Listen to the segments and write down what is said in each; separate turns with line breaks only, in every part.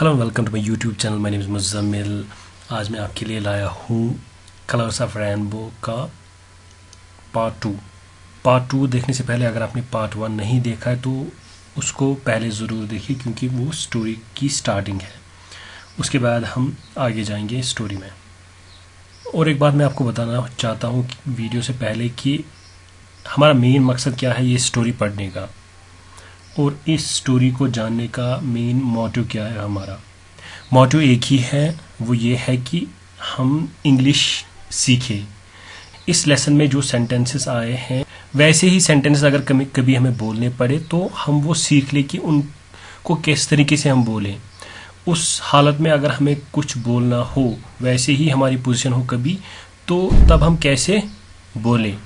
Hello welcome to my YouTube channel. My name is Muzammil. आज मैं आपके लिए लाया हूँ कलर्स ऑफ रेनबो का पार्ट टू देखने से पहले अगर आपने पार्ट वन नहीं देखा है तो उसको पहले ज़रूर देखिए, क्योंकि वो स्टोरी की स्टार्टिंग है। उसके बाद हम आगे जाएंगे स्टोरी में। और एक बात मैं आपको बताना चाहता हूँ वीडियो से पहले कि हमारा मेन मकसद क्या है ये स्टोरी पढ़ने का, और इस स्टोरी को जानने का मेन मोटिव क्या है। हमारा मोटिव एक ही है, वो ये है कि हम इंग्लिश सीखें। इस लेसन में जो सेंटेंसेस आए हैं वैसे ही सेंटेंसेस अगर कभी हमें बोलने पड़े तो हम वो सीख लें कि उनको किस तरीके से हम बोलें। उस हालत में अगर हमें कुछ बोलना हो, वैसे ही हमारी पोजीशन हो कभी, तो तब हम कैसे बोलें,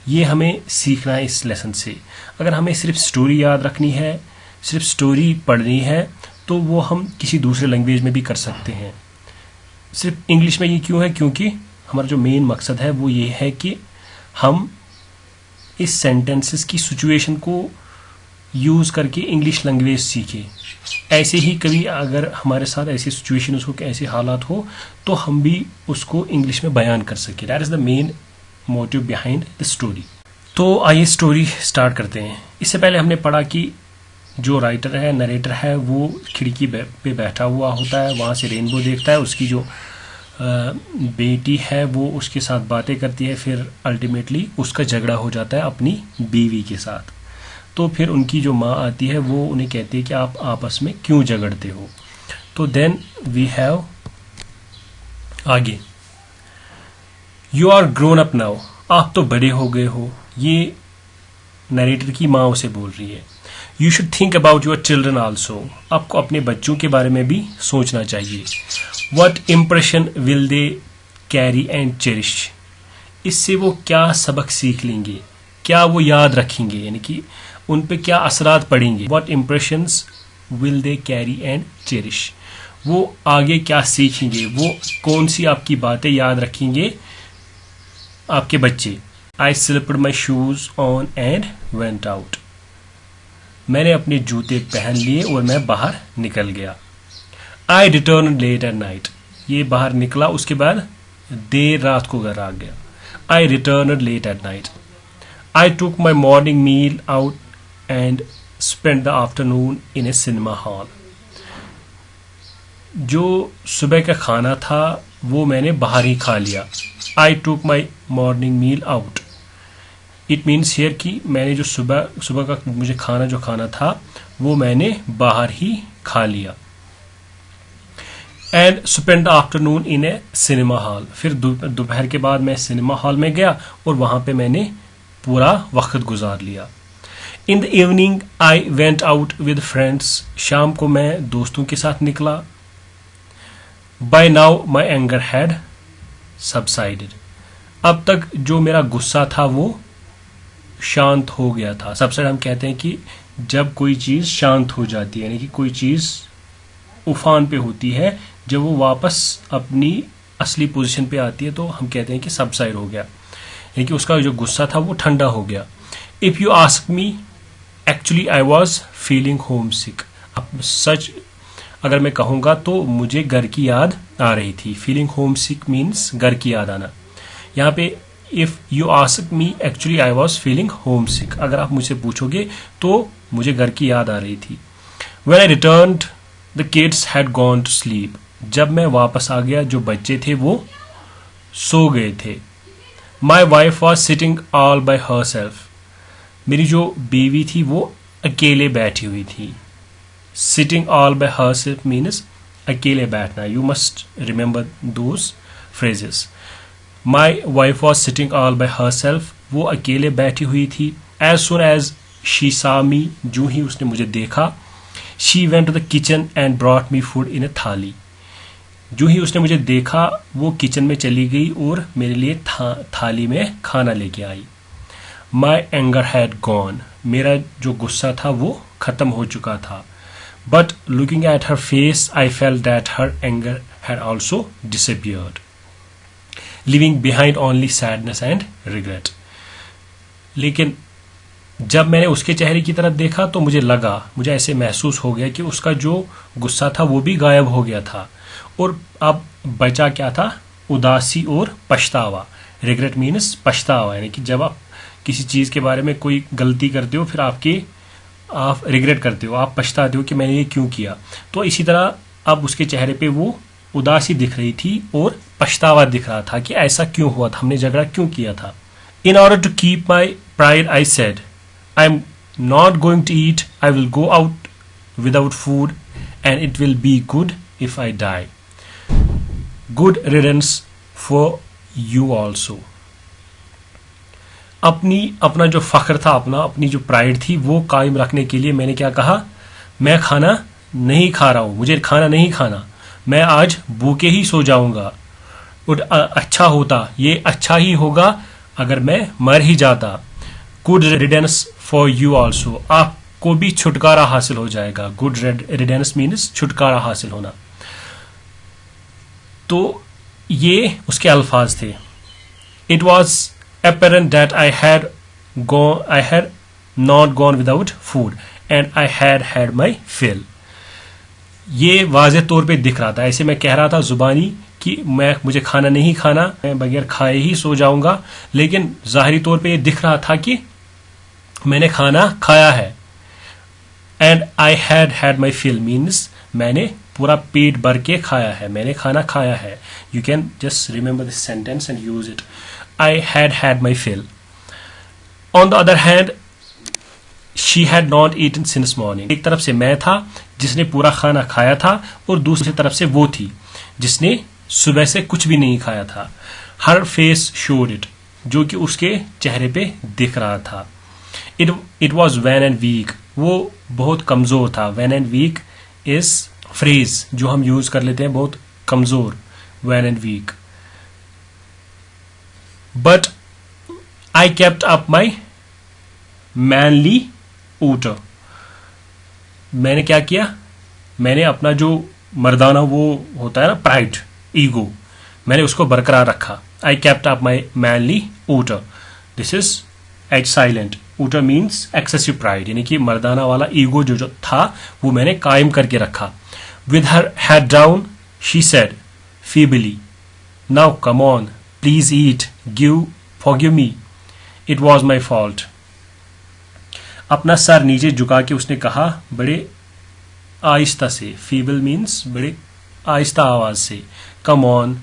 ये हमें सीखना है इस लेसन से। अगर हमें सिर्फ स्टोरी याद रखनी है, सिर्फ स्टोरी पढ़नी है, तो वो हम किसी दूसरे लैंग्वेज में भी कर सकते हैं। सिर्फ इंग्लिश में ये क्यों है? क्योंकि हमारा जो मेन मकसद है वो ये है कि हम इस सेंटेंसेस की सिचुएशन को यूज़ करके इंग्लिश लैंग्वेज सीखें। ऐसे ही कभी अगर हमारे साथ ऐसी सिचुएशन हो, ऐसे हालात हो, तो हम भी उसको इंग्लिश में बयान कर सकें। That is the main motive behind the story. तो आइए स्टोरी स्टार्ट करते हैं। इससे पहले हमने पढ़ा कि जो राइटर है, नरेटर है, वो खिड़की पे बैठा हुआ होता है, वहाँ से रेनबो देखता है। उसकी जो बेटी है वो उसके साथ बातें करती है, फिर अल्टीमेटली उसका झगड़ा हो जाता है अपनी बीवी के साथ। तो फिर उनकी जो माँ आती है वो उन्हें कहती है कि आप आपस में क्यों झगड़ते हो। तो देन वी हैव आगे, you are grown up now, आप तो बड़े हो गए हो। ये नरेटर की माँ उसे बोल रही है। You should think about your children also, आपको अपने बच्चों के बारे में भी सोचना चाहिए। What impression will they carry and cherish, इससे वो क्या सबक सीख लेंगे, क्या वो याद रखेंगे, यानी कि उन पे क्या असरात पड़ेंगे। What impressions will they carry and cherish, वो आगे क्या सीखेंगे, वो कौन सी आपकी बातें याद रखेंगे आपके बच्चे। I slipped my shoes on and went out, मैंने अपने जूते पहन लिए और मैं बाहर निकल गया। I return late at night, ये बाहर निकला उसके बाद देर रात को घर आ गया। I return late at night. I took my morning meal out and spend the afternoon in a cinema hall, जो सुबह का खाना था वो मैंने बाहर ही खा लिया। I took my morning meal out, it means here कि मैंने जो सुबह का मुझे खाना था वो मैंने बाहर ही खा लिया। And spend the afternoon in a cinema hall, फिर दोपहर के बाद मैं सिनेमा हॉल में गया और वहां पे मैंने पूरा वक्त गुजार लिया। In the evening I went out with friends, शाम को मैं दोस्तों के साथ निकला। By now my anger had subsided, अब तक जो मेरा गुस्सा था वो शांत हो गया था। सबसाइड हम कहते हैं कि जब कोई चीज शांत हो जाती है, यानी कि कोई चीज उफान पे होती है, जब वो वापस अपनी असली पोजीशन पे आती है तो हम कहते हैं कि सबसाइड हो गया, यानी कि उसका जो गुस्सा था वो ठंडा हो गया। If you ask me, actually I was feeling homesick, अब सच अगर मैं कहूंगा तो मुझे घर की याद आ रही थी। फीलिंग होम सिक मीन्स घर की याद आना। यहाँ पे if you ask me, actually I was feeling homesick, अगर आप मुझसे पूछोगे तो मुझे घर की याद आ रही थी। When I returned the kids had gone to sleep, जब मैं वापस आ गया जो बच्चे थे वो सो गए थे। My wife was sitting all bye her self, मेरी जो बीवी थी वो अकेले बैठी हुई थी। Sitting all bye her self means अकेले बैठना। You must remember those phrases. My wife was sitting all bye her self, वो अकेले बैठी हुई थी। एज सुन एज शी सा मी, जो ही उसने मुझे देखा। She went to the kitchen and brought me food in a thali, जो ही उसने मुझे देखा वो किचन में चली गई और मेरे लिए थाली में खाना लेके आई। माई एंगर हैड गॉन, मेरा जो गुस्सा था वो खत्म हो चुका था। But looking at her face I felt that her anger had also disappeared, living behind only sadness and regret. लेकिन जब मैंने उसके चेहरे की तरफ देखा तो मुझे ऐसे महसूस हो गया कि उसका जो गुस्सा था वो भी गायब हो गया था, और अब बचा क्या था? उदासी और पछतावा। रिग्रेट मीन्स पछतावा, यानी कि जब आप किसी चीज़ के बारे में कोई गलती करते हो, फिर आप रिग्रेट करते हो, आप पछताते हो कि मैंने ये क्यों किया। तो इसी तरह अब उसके चेहरे पे वो उदासी दिख रही थी और पछतावा दिख रहा था कि ऐसा क्यों हुआ था, हमने झगड़ा क्यों किया था। In order to keep my pride I said, I am not going to eat, I will go out without food and it will be good if I die. Good riddance for you also. अपना जो फख्र था, अपनी जो pride थी, वो कायम रखने के लिए मैंने क्या कहा? मैं खाना नहीं खा रहा हूं, मुझे खाना नहीं खाना, मैं आज भूखे ही सो जाऊंगा। और अच्छा होता, ये अच्छा ही होगा अगर मैं मर ही जाता। Good riddance for you also, आपको भी छुटकारा हासिल हो जाएगा। गुड रिडेंस मीन्स छुटकारा हासिल होना। तो ये उसके अल्फाज थे। It was apparent that I had not gone without food and I had my fill. ये वाज़ेह तौर पे दिख रहा था, ऐसे मैं कह रहा था जुबानी कि मुझे खाना नहीं खाना, मैं बगैर खाए ही सो जाऊंगा, लेकिन ज़ाहिरी तौर पे ये दिख रहा था कि मैंने खाना खाया है। And I had my fill means मैंने पूरा पेट भर के खाया है, मैंने खाना खाया है। You can just remember this sentence and use it. I had my fill. On the other hand, she had not eaten since morning. एक तरफ से मैं था जिसने पूरा खाना खाया था, और दूसरी तरफ से वो थी जिसने सुबह से कुछ भी नहीं खाया था। Her face showed it, जो कि उसके चेहरे पे दिख रहा था। It was wan and weak. वो बहुत कमजोर था। Wan and weak is phrase जो हम यूज कर लेते हैं, बहुत कमजोर, wan and weak. But I kept up my manly order. मैंने क्या किया? मैंने अपना जो मर्दाना वो होता है ना, प्राइड, ईगो, मैंने उसको बरकरार रखा। I kept up my manly order. This is H silent. Order means excessive pride, यानी कि मर्दाना वाला ईगो जो था वो मैंने कायम करके रखा। With her head down, she said feebly, "Now come on. Please eat. Forgive me. It was my fault." अपना सर नीचे झुका के उसने कहा बड़े आहिस्ता से, फीबल मीन्स बड़े आहिस्ता आवाज से, कम ऑन,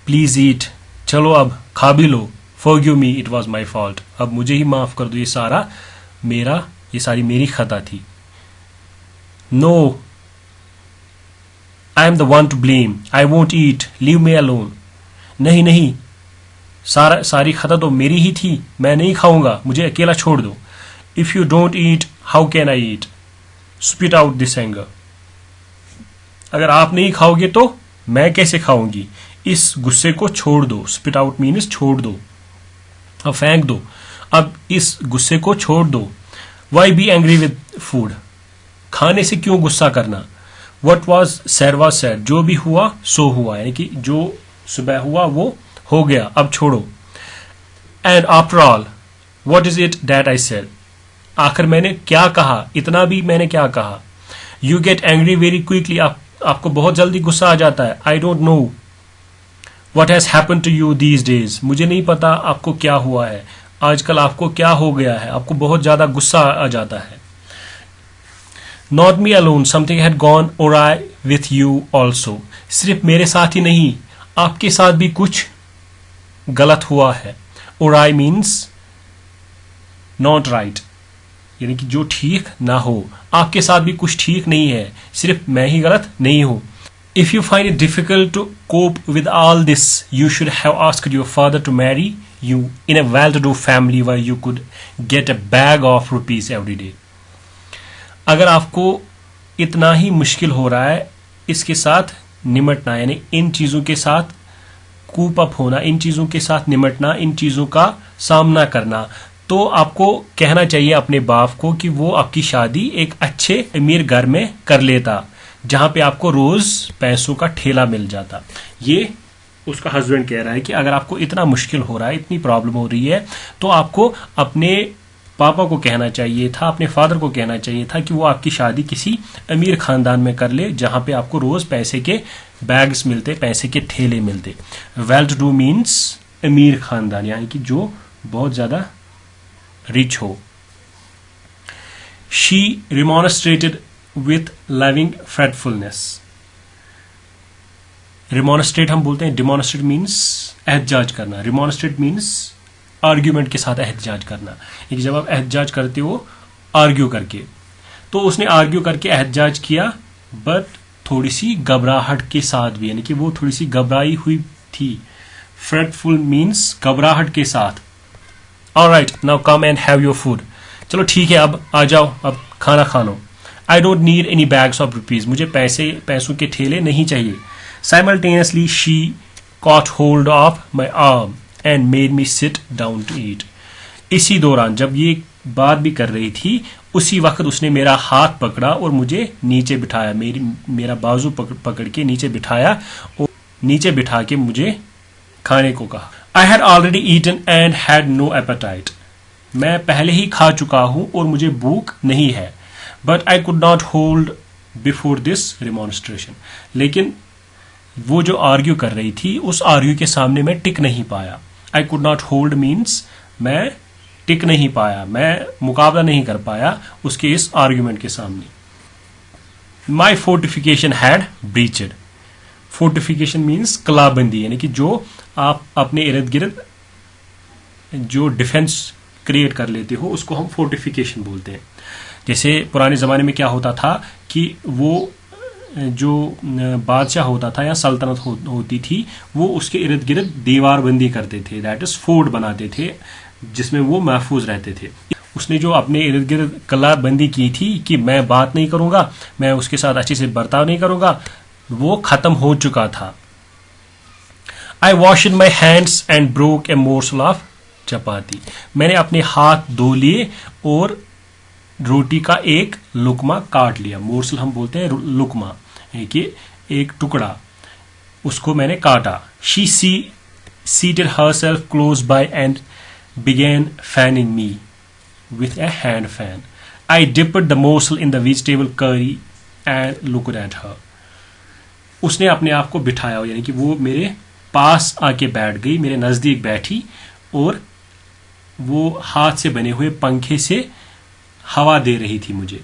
प्लीज ईट, चलो अब खा भी लो, forgive me, it was my fault, अब मुझे ही माफ कर दो, ये सारी मेरी खता थी। No, I am the one to blame. I won't eat. Leave me alone. नहीं, सारी खता तो मेरी ही थी, मैं नहीं खाऊंगा, मुझे अकेला छोड़ दो। If you don't eat, how can I eat? Spit out this anger. अगर आप नहीं खाओगे तो मैं कैसे खाऊंगी? इस गुस्से को छोड़ दो। Spit out means छोड़ दो, अब फेंक दो। अब इस गुस्से को छोड़ दो। Why be angry with food? खाने से क्यों गुस्सा करना? What was said, जो भी हुआ सो हुआ, यानी कि जो सुबह हुआ वो हो गया, अब छोड़ो। And after all, what is it that I said? आखिर मैंने क्या कहा? इतना भी मैंने क्या कहा? You get angry very quickly, आपको बहुत जल्दी गुस्सा आ जाता है। I don't know what has happen to you these days, मुझे नहीं पता आपको क्या हुआ है, आजकल आपको क्या हो गया है, आपको बहुत ज्यादा गुस्सा आ जाता है। Not me alone, something had gone awry with you also, सिर्फ मेरे साथ ही नहीं, आपके साथ भी कुछ गलत हुआ है। ओराई मीन्स नॉट राइट, यानी कि जो ठीक ना हो, आपके साथ भी कुछ ठीक नहीं है, सिर्फ मैं ही गलत नहीं हूं। If you find it difficult to cope with all this, you should have asked your father to marry you in a well to do family where you could get a bag of rupees every day. अगर आपको इतना ही मुश्किल हो रहा है इसके साथ निमटना, यानी इन चीजों के साथ कूप अप होना, इन चीजों के साथ निमटना, इन चीजों का सामना करना, तो आपको कहना चाहिए अपने बाप को कि वो आपकी शादी एक अच्छे अमीर घर में कर लेता, जहां पे आपको रोज पैसों का ठेला मिल जाता। ये उसका हस्बैंड कह रहा है कि अगर आपको इतना मुश्किल हो रहा है, इतनी प्रॉब्लम हो रही है, तो आपको अपने पापा को कहना चाहिए था, अपने फादर को कहना चाहिए था कि वो आपकी शादी किसी अमीर खानदान में कर ले जहां पे आपको रोज पैसे के बैग्स मिलते, पैसे के थैले मिलते। वेल टू डू मीन्स अमीर खानदान, यानी कि जो बहुत ज्यादा रिच हो। She remonstrated with loving fretfulness. Remonstrate हम बोलते हैं, डिमॉन्स्ट्रेट मीन्स एहतजाज करना, रिमॉन्स्ट्रेट मीन्स आर्ग्यूमेंट के साथ एहतजाज करना। एक जब आप एहतजाज करते हो आर्ग्यू करके, तो उसने आर्ग्यू करके एहतजाज किया, बट थोड़ी सी घबराहट के साथ भी, यानी कि वो थोड़ी सी घबराई हुई थी। फ्रेटफुल मीन्स घबराहट के साथ। Alright, now come and have your food. चलो ठीक है, अब आ जाओ, अब खाना खा लो। I don't need any bags of rupees. मुझे पैसों के थैले नहीं चाहिए। Simultaneously she caught hold of my arm and made me sit down to eat. इसी दौरान जब ये बात भी कर रही थी, उसी वक्त उसने मेरा हाथ पकड़ा और मुझे नीचे बिठाया, मेरा बाजू पकड़ के नीचे बिठाया और नीचे बिठा के मुझे खाने को कहा। I had already eaten and had no appetite. मैं पहले ही खा चुका हूं और मुझे भूख नहीं है। But I could not hold before this remonstration. लेकिन वो जो आर्ग्यू कर रही थी, उस आर्ग्यू के सामने मैं टिक नहीं पाया। आई कुड नॉट होल्ड मीन्स मैं टिक नहीं पाया, मैं मुकाबला नहीं कर पाया उसके इस आर्ग्यूमेंट के सामने। माई फोर्टिफिकेशन हैड ब्रीचड। फोर्टिफिकेशन मीन्स कलाबंदी, यानी कि जो आप अपने इर्द गिर्द जो डिफेंस क्रिएट कर लेते हो, उसको हम फोर्टिफिकेशन बोलते हैं। जैसे पुराने जमाने में क्या होता था कि वो जो बादशाह होता था या सल्तनत होती थी, वो उसके इर्द गिर्द दीवारबंदी करते थे, दैट इज फोर्ट बनाते थे, जिसमें वो महफूज रहते थे। उसने जो अपने इर्द गिर्द कलाबंदी की थी कि मैं बात नहीं करूंगा, मैं उसके साथ अच्छे से बर्ताव नहीं करूंगा, वो खत्म हो चुका था। I washed my hands and broke a morsel of chapati. मैंने अपने हाथ धो लिए और रोटी का एक लुकमा काट लिया। मोर्सल हम बोलते हैं लुकमा, कि एक टुकड़ा, उसको मैंने काटा। She seated herself close by and began fanning me with a hand fan. I dipped the morsel in the vegetable curry and looked at her. उसने अपने आप को बिठाया, यानी कि वो मेरे पास आके बैठ गई, मेरे नजदीक बैठी और वो हाथ से बने हुए पंखे से हवा दे रही थी मुझे।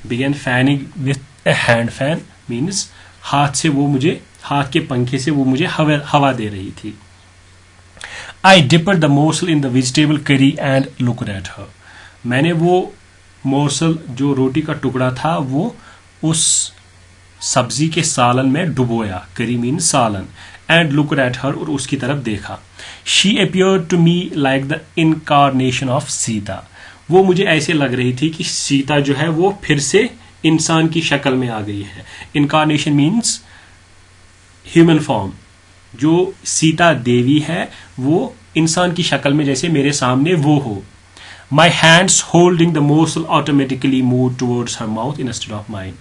Began fanning with a hand fan means हाथ से वो मुझे, हाथ के पंखे से वो मुझे हवा दे रही थी। I dipped the morsel in the vegetable curry and looked at her. मैंने वो मोर्सल, जो रोटी का टुकड़ा था, वो उस सब्जी के सालन में डुबोया, करी मीन सालन, एंड लुक्ड एट हर, और उसकी तरफ देखा। She appeared to me like the incarnation of Sita. वो मुझे ऐसे लग रही थी कि सीता जो है वो फिर से इंसान की शक्ल में आ गई है। Incarnation means human form. जो सीता देवी है वो इंसान की शक्ल में जैसे मेरे सामने वो हो। My hands holding the morsel automatically move towards her mouth instead of mine.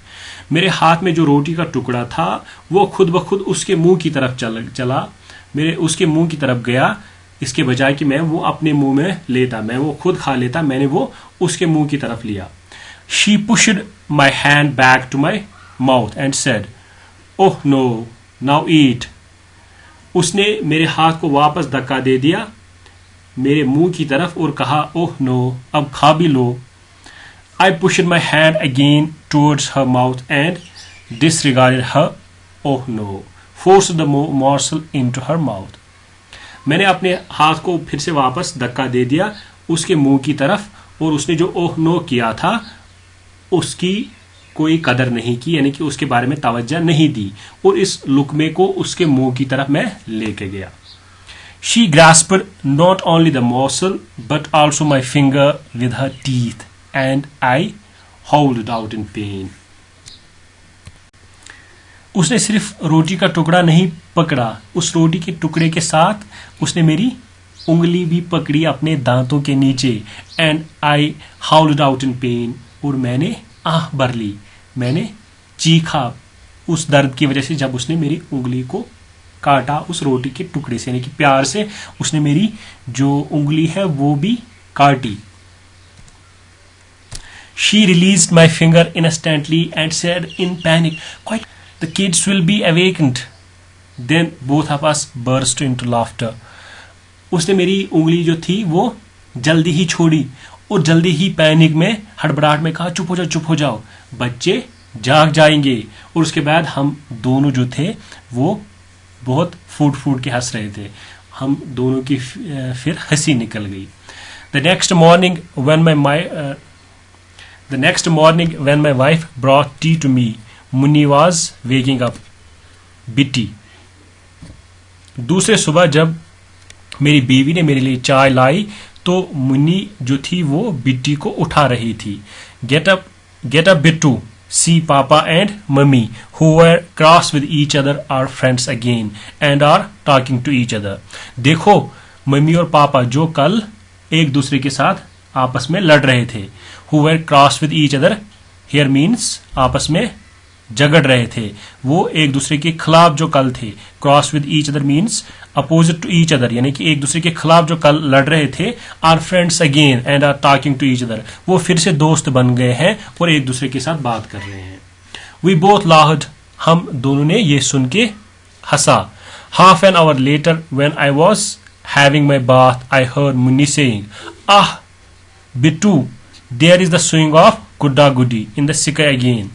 मेरे हाथ में जो रोटी का टुकड़ा था वो खुद ब खुद उसके मुंह की तरफ चला, मेरे उसके मुंह की तरफ गया, इसके बजाय कि मैं वो अपने मुंह में लेता, मैं वो खुद खा लेता, मैंने वो उसके मुंह की तरफ लिया। She pushed my hand back to my mouth and said, oh no, now eat. उसने मेरे हाथ को वापस धक्का दे दिया मेरे मुंह की तरफ और कहा, ओह नो, अब खा भी लो। I pushed my hand again towards her mouth and disregarded her, oh no, forced the morsel into her mouth. मैंने अपने हाथ को फिर से वापस धक्का दे दिया उसके मुंह की तरफ, और उसने जो ओह नो किया था उसकी कोई कदर नहीं की, यानी कि उसके बारे में तवज्जो नहीं दी, और इस लुकमे को उसके मुंह की तरफ मैं लेके गया। She grasped not only the morsel but also my finger with her teeth and I howled out in pain. उसने सिर्फ रोटी का टुकड़ा नहीं पकड़ा, उस रोटी के टुकड़े के साथ उसने मेरी उंगली भी पकड़ी अपने दांतों के नीचे। And I howled out in pain, और मैंने आह भर ली, मैंने चीखा उस दर्द की वजह से जब उसने मेरी उंगली को काटा उस रोटी के टुकड़े से, यानी कि प्यार से उसने मेरी जो उंगली है वो भी काटी। She released my finger instantly and said in panic, "Quiet, the kids will be awakened." Then both of us burst into laughter. उसने मेरी उंगली जो थी वो जल्दी ही छोड़ी और जल्दी ही पैनिक में हड़बड़ाहट में कहा, चुप हो जाओ, बच्चे जाग जाएंगे। और उसके बाद हम दोनों जो थे वो बहुत फूट के हंस रहे थे। हम दोनों की फिर हंसी निकल गई। The next morning when my wife brought tea to me, Munni was waking up. बिट्टी। दूसरे सुबह जब मेरी बीवी ने मेरे लिए चाय लाई तो मुन्नी जो थी वो बिट्टी को उठा रही थी। Get up Bittu, see Papa and Mummy who were cross with each other are friends again and are talking to each other. देखो, मम्मी और पापा जो कल एक दूसरे के साथ आपस में लड़ रहे थे। Who were cross with each other here means आपस में झगड़ रहे थे, वो एक दूसरे के खिलाफ जो कल थे। Cross with each other means opposite to each other, यानी कि एक दूसरे के खिलाफ जो कल लड़ रहे थे। Are friends again and are talking to each other, वो फिर से दोस्त बन गए हैं और एक दूसरे के साथ बात कर रहे हैं। We both laughed, हम दोनों ने ये सुन के हंसा। Half an hour later when I was having my bath, I heard Munni saying, "Ah, Bittu, there is the swing of Gudda Guddi in the sky again."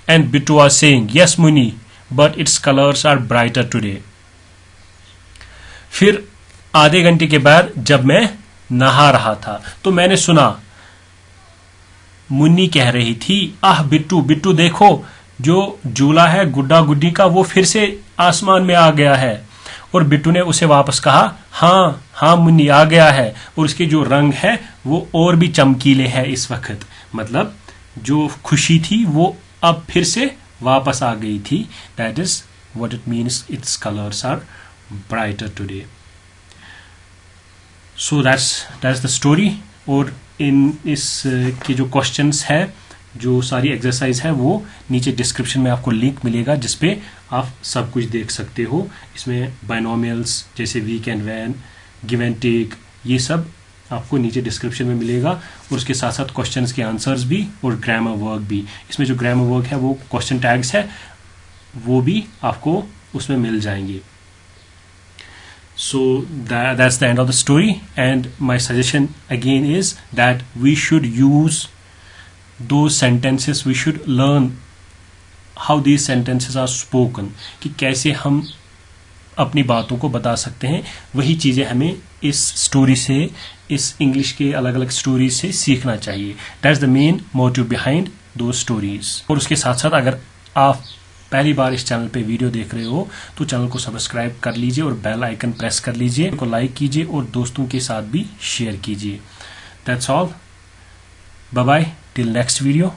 And Bittu was saying, "Yes, Munni, but its colors are brighter today." फिर आधे घंटे के बाद जब मैं नहा रहा था तो मैंने सुना मुन्नी कह रही थी, "आह बिट्टू, बिट्टू देखो, जो झूला है गुड्डा गुड्डी का वो फिर से आसमान में आ गया है।" और बिट्टू ने उसे वापस कहा, हाँ मुन्नी आ गया है, और उसके जो रंग है वो और भी चमकीले हैं इस वक्त। मतलब जो खुशी थी वो अब फिर से वापस आ गई थी। That is what it means, its colours are brighter today. So that's the story. और इन इस के जो क्वेश्चंस है, जो सारी एक्सरसाइज है, वो नीचे डिस्क्रिप्शन में आपको लिंक मिलेगा जिसपे आप सब कुछ देख सकते हो। इसमें बाइनोमियल्स जैसे weak and wan, give and take, ये सब आपको नीचे डिस्क्रिप्शन में मिलेगा। और उसके साथ साथ क्वेश्चंस के आंसर्स भी और ग्रामर वर्क भी। इसमें जो ग्रामर वर्क है वो क्वेश्चन टैग्स है, वो भी आपको उसमें मिल जाएंगे। So that's the end of the story, and my suggestion again is that we should use those sentences, we should learn how these sentences are spoken, कि कैसे हम अपनी बातों को बता सकते हैं। वही चीज़ें हमें इस स्टोरी से, इस इंग्लिश के अलग अलग स्टोरीज से सीखना चाहिए। That's the main motive behind दो स्टोरीज। और उसके साथ साथ अगर आप पहली बार इस चैनल पे वीडियो देख रहे हो तो चैनल को सब्सक्राइब कर लीजिए और बेल आइकन प्रेस कर लीजिए, को लाइक कीजिए और दोस्तों के साथ भी शेयर कीजिए। That's all, bye bye, till next video.